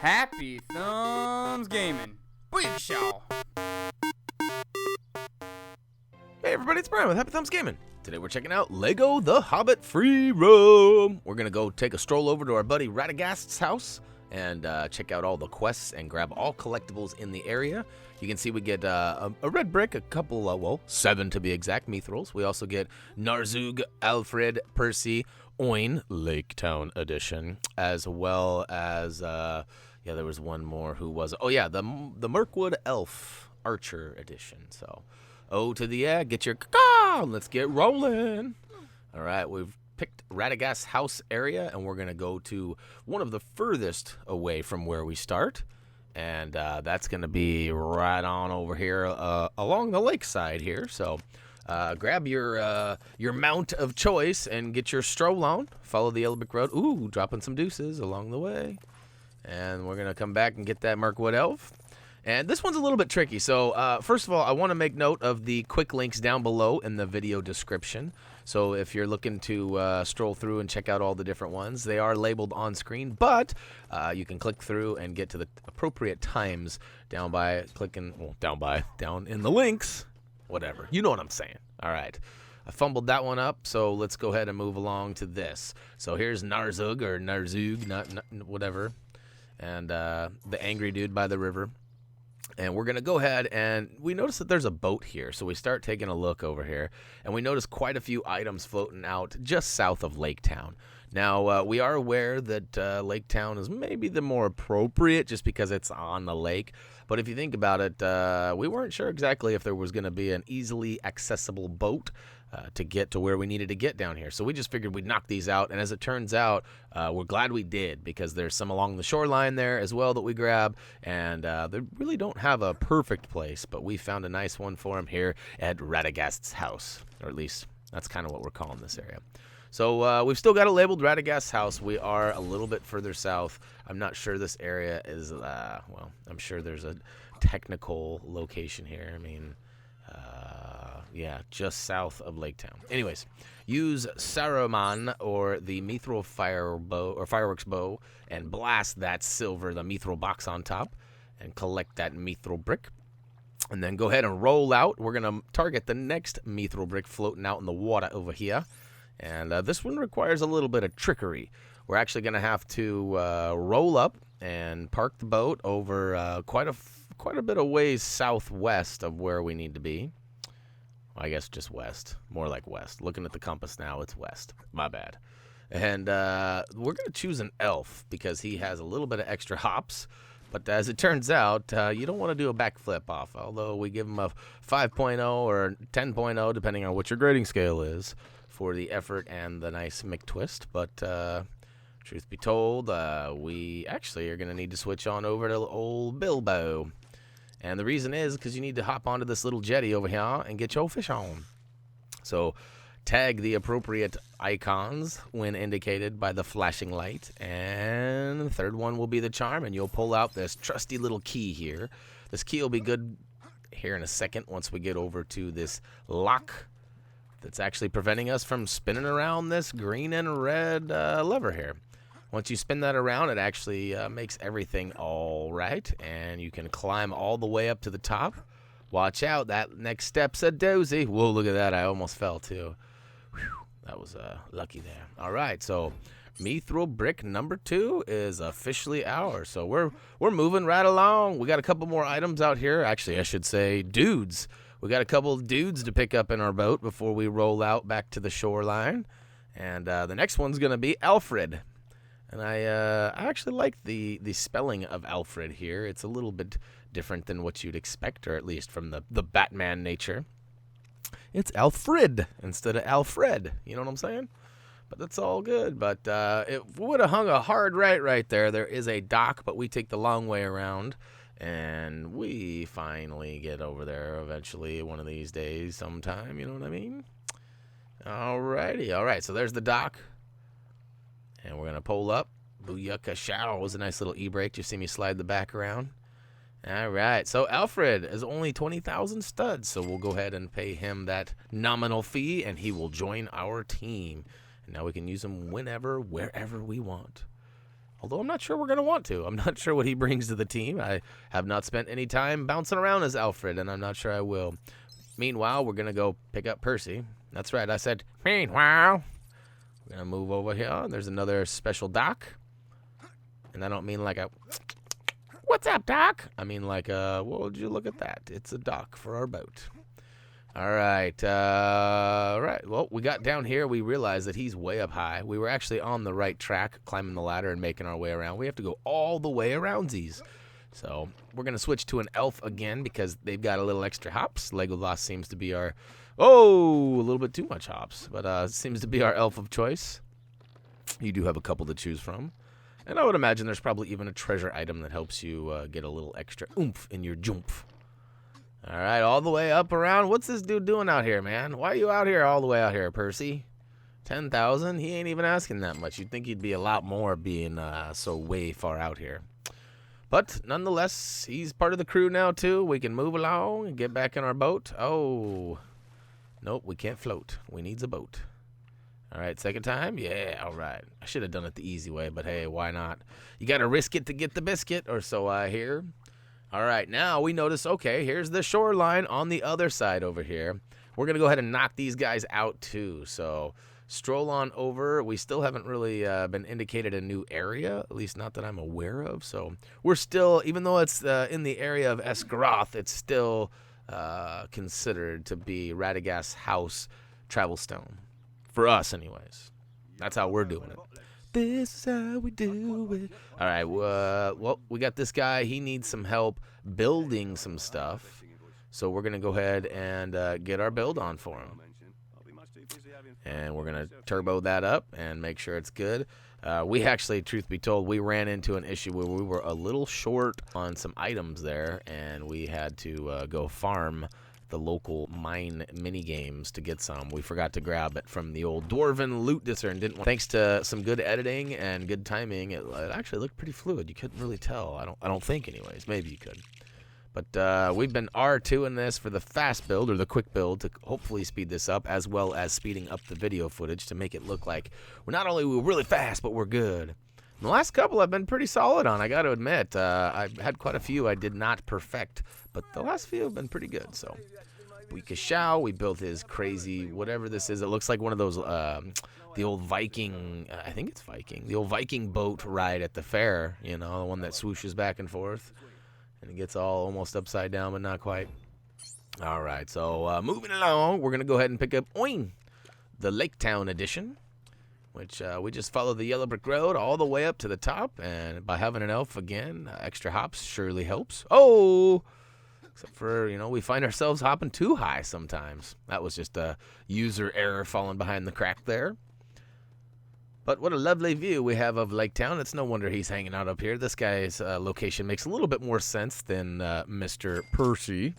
Happy Thumbs Gaming. Big show. Hey everybody, it's Brian with Happy Thumbs Gaming. Today we're checking out Lego The Hobbit Free Roam. We're going to go take a stroll over to our buddy Radagast's house and check out all the quests and grab all collectibles in the area. You can see we get a red brick, a couple, 7 to be exact, Mithrils. We also get Narzug, Alfrid, Percy, Oin, Lake Town Edition, as well as, there was one more who was, the Mirkwood Elf Archer Edition. So, to the egg, get your caw, and let's get rolling. All right, we've picked Radagast's house area, and we're going to go to one of the furthest away from where we start. And that's going to be right on over here along the lakeside here. So grab your mount of choice and get your stroll on. Follow the Yellow Brick Road. Ooh, dropping some deuces along the way. And we're going to come back and get that Mirkwood Elf. And this one's a little bit tricky. So first of all, I want to make note of the quick links down below in the video description. So if you're looking to stroll through and check out all the different ones, they are labeled on screen, but you can click through and get to the appropriate times down by clicking, down in the links, whatever. You know what I'm saying. All right. I fumbled that one up, so let's go ahead and move along to this. So here's Narzug, or Narzug, not whatever, and the angry dude by the river. And we're going to go ahead, and we notice that there's a boat here. So we start taking a look over here, and we notice quite a few items floating out just south of Lake Town. Now, we are aware that Lake Town is maybe the more appropriate just because it's on the lake. But if you think about it, we weren't sure exactly if there was going to be an easily accessible boat to get to where we needed to get down here. So we just figured we'd knock these out, and as it turns out, we're glad we did, because there's some along the shoreline there as well that we grab, and they really don't have a perfect place, but we found a nice one for them here at Radagast's house, or at least that's kind of what we're calling this area. So we've still got it labeled Radagast's house. We are a little bit further south. I'm not sure this area is, I'm sure there's a technical location here. I mean, just south of Lake Town. Anyways, use Saruman or the Mithril fireworks bow and blast that the Mithril box on top and collect that Mithril brick. And then go ahead and roll out. We're going to target the next Mithril brick floating out in the water over here. And this one requires a little bit of trickery. We're actually going to have to roll up and park the boat over quite a bit of ways southwest of where we need to be. I guess just west, more like west. Looking at the compass now, it's west. My bad. And we're going to choose an elf because he has a little bit of extra hops. But as it turns out, you don't want to do a backflip off, although we give him a 5.0 or 10.0, depending on what your grading scale is, for the effort and the nice McTwist. But truth be told, we actually are going to need to switch on over to old Bilbo. And the reason is because you need to hop onto this little jetty over here and get your fish on. So tag the appropriate icons when indicated by the flashing light. And the third one will be the charm, and you'll pull out this trusty little key here. This key will be good here in a second once we get over to this lock that's actually preventing us from spinning around this green and red lever here. Once you spin that around, it actually makes everything all right, and you can climb all the way up to the top. Watch out, that next step's a doozy. Whoa, look at that, I almost fell too. Whew, that was lucky there. All right, so Mithril Brick number 2 is officially ours. So we're moving right along. We got a couple more items out here. Actually, I should say dudes. We got a couple of dudes to pick up in our boat before we roll out back to the shoreline. And the next one's going to be Alfrid. And I actually like the spelling of Alfrid here. It's a little bit different than what you'd expect, or at least from the Batman nature. It's Alfrid instead of Alfred. You know what I'm saying? But that's all good. But it would have hung a hard right there. There is a dock, but we take the long way around. And we finally get over there eventually one of these days sometime. You know what I mean? Alrighty. All right, so there's the dock. And we're going to pull up. Booyaka Show was a nice little e-brake. Just see me slide the back around. All right. So Alfrid is only 20,000 studs. So we'll go ahead and pay him that nominal fee, and he will join our team. And now we can use him whenever, wherever we want. Although I'm not sure we're going to want to. I'm not sure what he brings to the team. I have not spent any time bouncing around as Alfrid, and I'm not sure I will. Meanwhile, we're going to go pick up Percy. That's right, I said, meanwhile. We're going to move over here. There's another special dock. And I don't mean like a, what's up, dock? I mean like a, well, would you look at that? It's a dock for our boat. All right. Well, we got down here. We realized that he's way up high. We were actually on the right track, climbing the ladder and making our way around. We have to go all the way around these. So we're going to switch to an elf again because they've got a little extra hops. Legolas seems to be our, a little bit too much hops. But seems to be our elf of choice. You do have a couple to choose from. And I would imagine there's probably even a treasure item that helps you get a little extra oomph in your jump. All right, all the way up around. What's this dude doing out here, man? Why are you out here, all the way out here, Percy? 10,000? He ain't even asking that much. You'd think he'd be a lot more being so way far out here. But nonetheless, he's part of the crew now, too. We can move along and get back in our boat. Oh, nope, we can't float. We needs a boat. All right, second time? Yeah, all right. I should have done it the easy way, but hey, why not? You got to risk it to get the biscuit, or so I hear. All right, now we notice, okay, here's the shoreline on the other side over here. We're going to go ahead and knock these guys out too. So stroll on over. We still haven't really been indicated a new area, at least not that I'm aware of. So we're still, even though it's in the area of Esgaroth, it's still considered to be Radagast's house travel stone. For us, anyways. That's how we're doing it. This is how we do it. All right, well, we got this guy. He needs some help building some stuff. So we're going to go ahead and get our build on for him. And we're going to turbo that up and make sure it's good. We actually, truth be told, we ran into an issue where we were a little short on some items there. And we had to go farm the local mine mini games to get some. We forgot to grab it from the old Dwarven loot discern. Thanks to some good editing and good timing, it actually looked pretty fluid. You couldn't really tell. I don't think, anyways. Maybe you could. But we've been R2 in this for the fast build or the quick build to hopefully speed this up, as well as speeding up the video footage to make it look like we're not only really fast, but we're good. And the last couple I've been pretty solid on, I got to admit. I've had quite a few I did not perfect, but the last few have been pretty good. So we built his crazy whatever this is. It looks like one of those the old Viking, I think it's Viking, the old Viking boat ride at the fair, you know, the one that swooshes back and forth and it gets all almost upside down, but not quite. All right, so moving along, we're gonna go ahead and pick up the Lake Town edition, which we just follow the yellow brick road all the way up to the top, and by having an elf again, extra hops surely helps. Except for, you know, we find ourselves hopping too high sometimes. That was just a user error falling behind the crack there. But what a lovely view we have of Lake Town. It's no wonder he's hanging out up here. This guy's location makes a little bit more sense than Mr. Percy.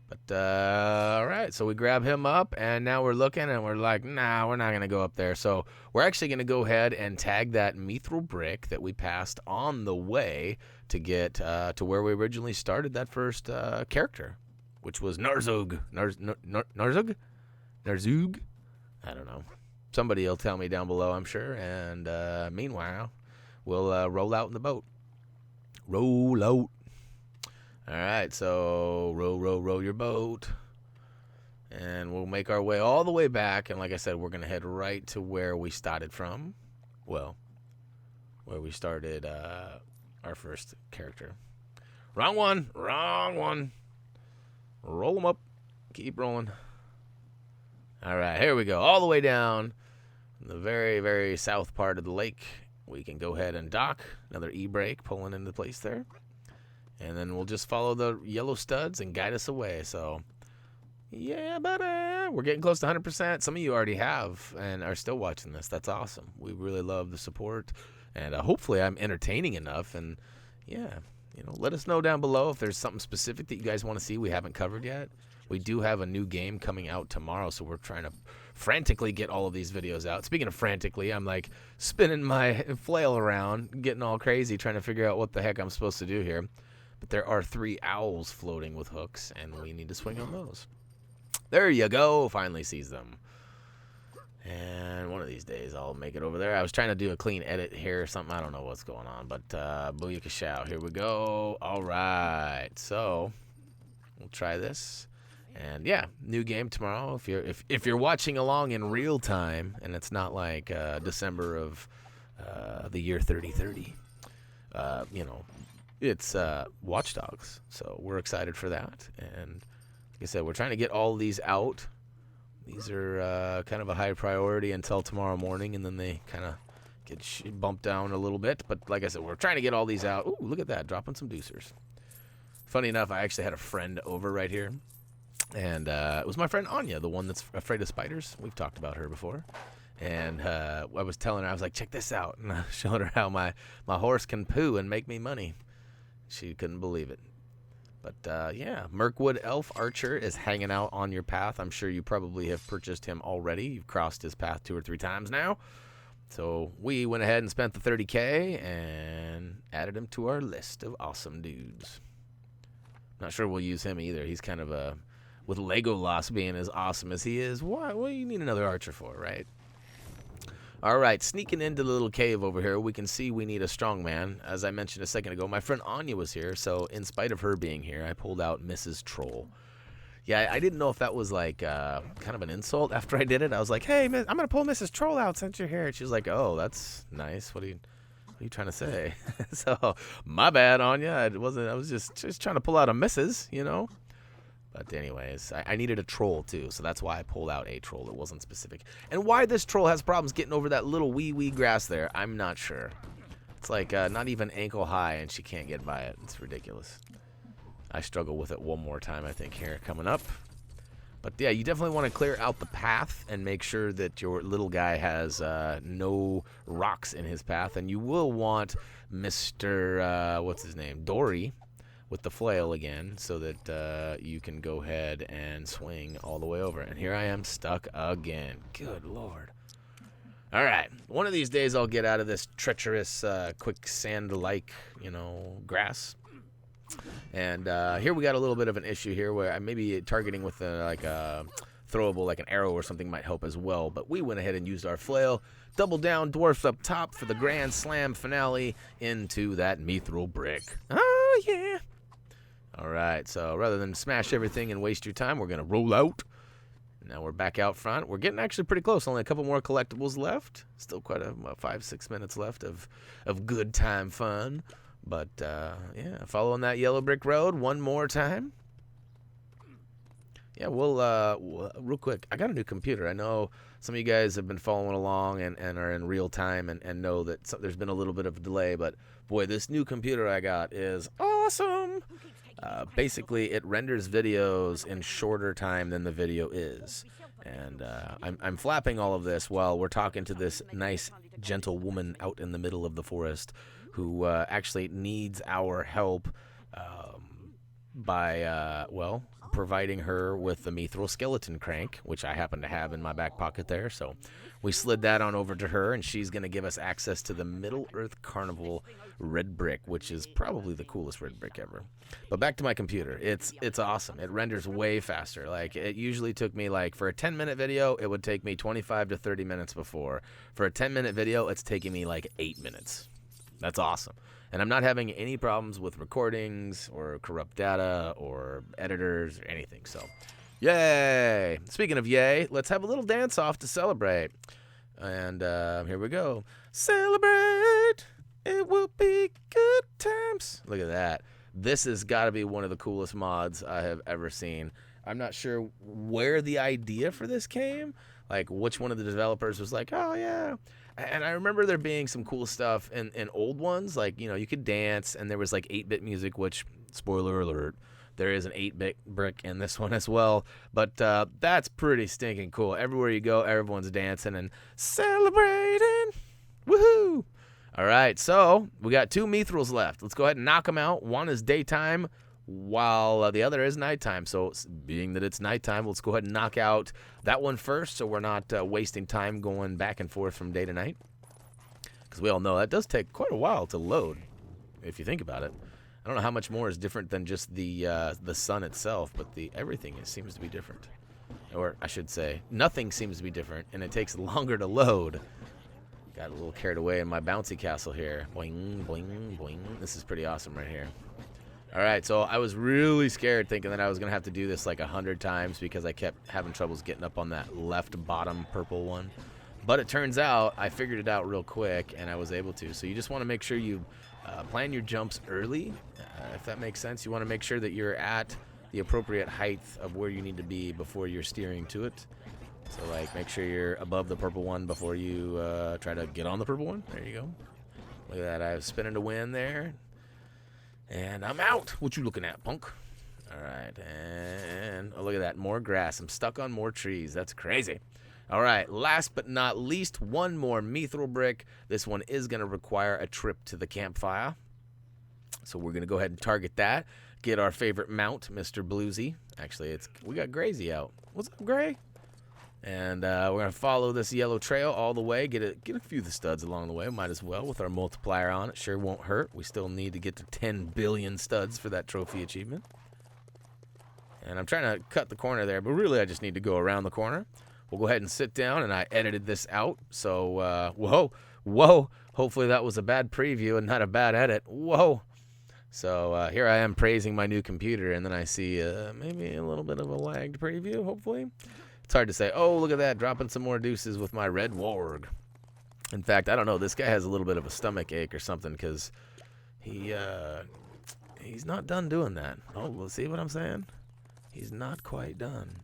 But, all right, so we grab him up, and now we're looking, and we're like, nah, we're not going to go up there. So we're actually going to go ahead and tag that Mithril Brick that we passed on the way to get to where we originally started that first character, which was Narzug. Narzug? Narzug? I don't know. Somebody will tell me down below, I'm sure. And meanwhile, we'll roll out in the boat. Roll out. All right, so row your boat. And we'll make our way all the way back. And like I said, we're going to head right to where we started from. Well, where we started our first character. Wrong one. Roll them up. Keep rolling. All right, here we go. All the way down in the very, very south part of the lake. We can go ahead and dock. Another E-brake pulling into place there. And then we'll just follow the yellow studs and guide us away. So, yeah, buddy. We're getting close to 100%. Some of you already have and are still watching this. That's awesome. We really love the support. And hopefully I'm entertaining enough. And, yeah, you know, let us know down below if there's something specific that you guys want to see we haven't covered yet. We do have a new game coming out tomorrow, so we're trying to frantically get all of these videos out. Speaking of frantically, I'm like spinning my flail around, getting all crazy, trying to figure out what the heck I'm supposed to do here. But there are 3 owls floating with hooks, and we need to swing on those. There you go. Finally sees them. And one of these days I'll make it over there. I was trying to do a clean edit here or something. I don't know what's going on, but booyakashow. Here we go. All right. So we'll try this. And yeah, new game tomorrow. If you're watching along in real time, and it's not like December of the year 3030, you know, it's Watch Dogs. So we're excited for that. And like I said, we're trying to get all these out. These are kind of a high priority until tomorrow morning, and then they kind of get bumped down a little bit. But like I said, we're trying to get all these out. Ooh, look at that, dropping some deucers. Funny enough, I actually had a friend over right here, and it was my friend Anya, the one that's afraid of spiders. We've talked about her before. And I was telling her, I was like, check this out. And I showed her how my horse can poo and make me money. She couldn't believe it. But, yeah, Mirkwood Elf Archer is hanging out on your path. I'm sure you probably have purchased him already. You've crossed his path 2 or 3 times now. So we went ahead and spent the $30K and added him to our list of awesome dudes. Not sure we'll use him either. He's kind of a, with Legolas being as awesome as he is, what do you need another archer for, right? All right, sneaking into the little cave over here, we can see we need a strongman. As I mentioned a second ago, my friend Anya was here, so in spite of her being here, I pulled out Mrs. Troll. Yeah, I didn't know if that was like kind of an insult after I did it. I was like, hey, I'm going to pull Mrs. Troll out since you're here. And she was like, oh, that's nice. What are you trying to say? So, my bad, Anya. I was just trying to pull out a Mrs., you know? But anyways, I needed a troll too, so that's why I pulled out a troll. It wasn't specific. And why this troll has problems getting over that little wee grass there, I'm not sure. It's like not even ankle high, and she can't get by it. It's ridiculous. I struggle with it one more time, I think, here coming up. But yeah, you definitely want to clear out the path and make sure that your little guy has no rocks in his path. And you will want Mr. What's his name? Dory. With the flail again, so that you can go ahead and swing all the way over. And here I am stuck again. Good Lord. All right. One of these days I'll get out of this treacherous, quicksand-like, you know, grass. And here we got a little bit of an issue here where I may be targeting with a throwable, like an arrow or something might help as well. But we went ahead and used our flail. Double down dwarfs up top for the grand slam finale into that Mithril Brick. Oh, yeah. All right, so rather than smash everything and waste your time, we're going to roll out. Now we're back out front. We're getting actually pretty close. Only a couple more collectibles left. Still quite a 5-6 minutes left of good time fun. But, yeah, following that yellow brick road one more time. Yeah, we'll real quick, I got a new computer. I know some of you guys have been following along and are in real time and know that there's been a little bit of a delay. But, boy, this new computer I got is awesome. Basically, it renders videos in shorter time than the video is. And I'm flapping all of this while we're talking to this nice, gentle woman out in the middle of the forest who actually needs our help by, well, providing her with the Mithril skeleton crank, which I happen to have in my back pocket there. So we slid that on over to her, and she's going to give us access to the Middle-earth Carnival Red Brick, which is probably the coolest red brick ever. But back to my computer. It's awesome. It renders way faster. Like, it usually took me, like, for a 10-minute video, it would take me 25 to 30 minutes before. For a 10-minute video, it's taking me, like, 8 minutes. That's awesome. And I'm not having any problems with recordings or corrupt data or editors or anything. So, yay! Speaking of yay, let's have a little dance-off to celebrate. And here we go. Celebrate! It will be good times. Look at that. This has got to be one of the coolest mods I have ever seen. I'm not sure where the idea for this came. Like, which one of the developers was like, oh, yeah. And I remember there being some cool stuff in old ones. Like, you know, you could dance, and there was, like, 8-bit music, which, spoiler alert, there is an 8-bit brick in this one as well. But that's pretty stinking cool. Everywhere you go, everyone's dancing and celebrating. Woohoo! All right, so we got 2 Mithrils left. Let's go ahead and knock them out. One is daytime, while the other is nighttime. So being that it's nighttime, let's go ahead and knock out that one first so we're not wasting time going back and forth from day to night. Because we all know that does take quite a while to load, if you think about it. I don't know how much more is different than just the sun itself, but everything seems to be different. Or I should say, nothing seems to be different, and it takes longer to load. Got a little carried away in my bouncy castle here. Boing, boing, boing. This is pretty awesome right here. All right, so I was really scared thinking that I was going to have to do this like 100 times because I kept having troubles getting up on that left bottom purple one. But it turns out I figured it out real quick, and I was able to. So you just want to make sure you plan your jumps early, if that makes sense. You want to make sure that you're at the appropriate height of where you need to be before you're steering to it. So, like, make sure you're above the purple one before you try to get on the purple one. There you go. Look at that. I was spinning to win there. And I'm out. What you looking at, punk? All right. And oh, look at that. More grass. I'm stuck on more trees. That's crazy. All right. Last but not least, one more Mithril Brick. This one is going to require a trip to the campfire. So we're going to go ahead and target that. Get our favorite mount, Mr. Bluesy. Actually, we got Grazy out. What's up, Gray? And we're going to follow this yellow trail all the way. Get a few of the studs along the way. Might as well with our multiplier on it. Sure won't hurt. We still need to get to 10 billion studs for that trophy achievement. And I'm trying to cut the corner there, but really I just need to go around the corner. We'll go ahead and sit down, and I edited this out. So, whoa. Hopefully that was a bad preview and not a bad edit. Whoa. So here I am praising my new computer, and then I see maybe a little bit of a lagged preview, hopefully. It's hard to say. Oh, look at that, dropping some more deuces with my red warg. In fact, I don't know, this guy has a little bit of a stomach ache or something because he's not done doing that. Oh, we'll see what I'm saying? He's not quite done.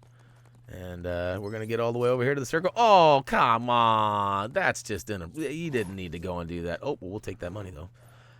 And we're going to get all the way over here to the circle. Oh, come on. That's just you didn't need to go and do that. Oh, well, we'll take that money, though.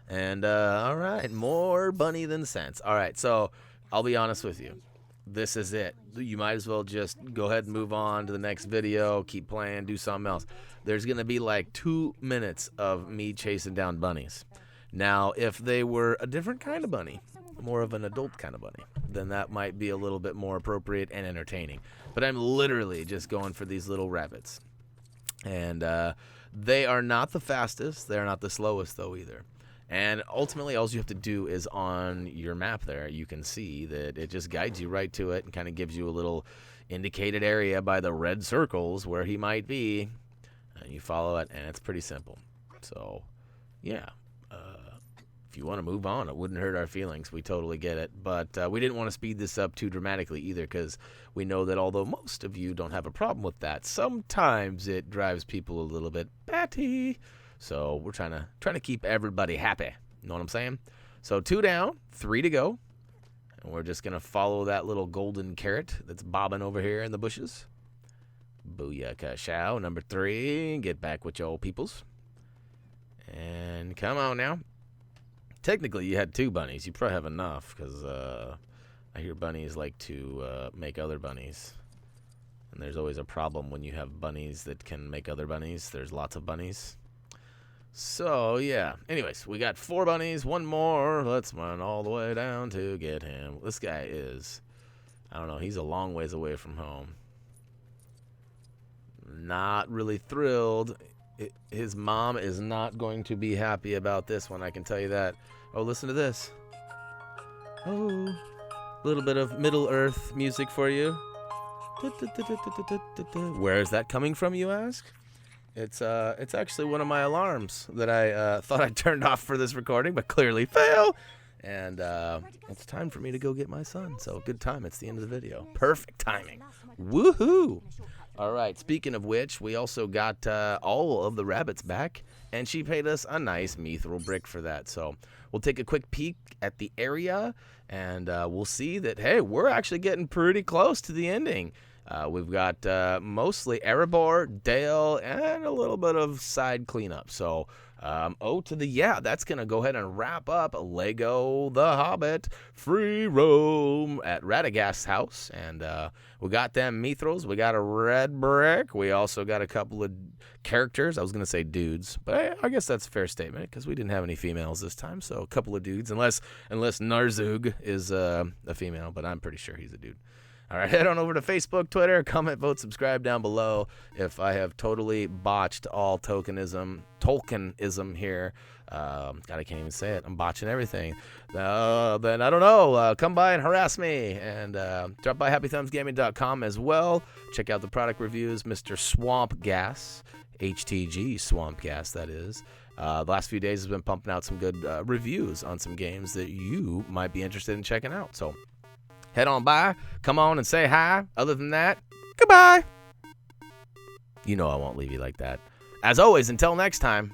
And, all right, more bunny than sense. All right, so I'll be honest with you. This is it. You might as well just go ahead and move on to the next video, keep playing, do something else. There's going to be like 2 minutes of me chasing down bunnies. Now, if they were a different kind of bunny, more of an adult kind of bunny, then that might be a little bit more appropriate and entertaining. But I'm literally just going for these little rabbits. And they are not the fastest. They're not the slowest, though, either. And ultimately, all you have to do is on your map there, you can see that it just guides you right to it and kind of gives you a little indicated area by the red circles where he might be. And you follow it, and it's pretty simple. So, yeah. If you want to move on, it wouldn't hurt our feelings. We totally get it. But we didn't want to speed this up too dramatically either because we know that although most of you don't have a problem with that, sometimes it drives people a little bit batty. So we're trying to keep everybody happy. You know what I'm saying? So 2 down, 3 to go. And we're just going to follow that little golden carrot that's bobbing over here in the bushes. Booyaka chow, number 3. Get back with your old peoples. And come on now. Technically, you had 2 bunnies. You probably have enough because I hear bunnies like to make other bunnies. And there's always a problem when you have bunnies that can make other bunnies. There's lots of bunnies. So, yeah. Anyways, we got 4 bunnies. 1 more. Let's run all the way down to get him. This guy is, I don't know, he's a long ways away from home. Not really thrilled. His mom is not going to be happy about this one, I can tell you that. Oh, listen to this. Oh, a little bit of Middle-earth music for you. Where is that coming from, you ask? It's actually one of my alarms that I thought I turned off for this recording, but clearly fail. And it's time for me to go get my son. So good time. It's the end of the video. Perfect timing. Woohoo! All right. Speaking of which, we also got all of the rabbits back, and she paid us a nice Mithril Brick for that. So we'll take a quick peek at the area, and we'll see that, hey, we're actually getting pretty close to the ending. We've got mostly Erebor, Dale, and a little bit of side cleanup. So, that's going to go ahead and wrap up Lego The Hobbit Free Roam at Radagast's house. And we got them Mithrils. We got a red brick. We also got a couple of characters. I was going to say dudes, but I guess that's a fair statement because we didn't have any females this time. So a couple of dudes, unless Narzug is a female, but I'm pretty sure he's a dude. All right, head on over to Facebook, Twitter, comment, vote, subscribe down below. If I have totally botched all Tolkienism here, God, I can't even say it. I'm botching everything. Then I don't know. Come by and harass me, and drop by HappyThumbsGaming.com as well. Check out the product reviews, Mr. Swamp Gas, HTG Swamp Gas, that is. The last few days has been pumping out some good reviews on some games that you might be interested in checking out. So head on by, come on and say hi. Other than that, goodbye. You know I won't leave you like that. As always, until next time.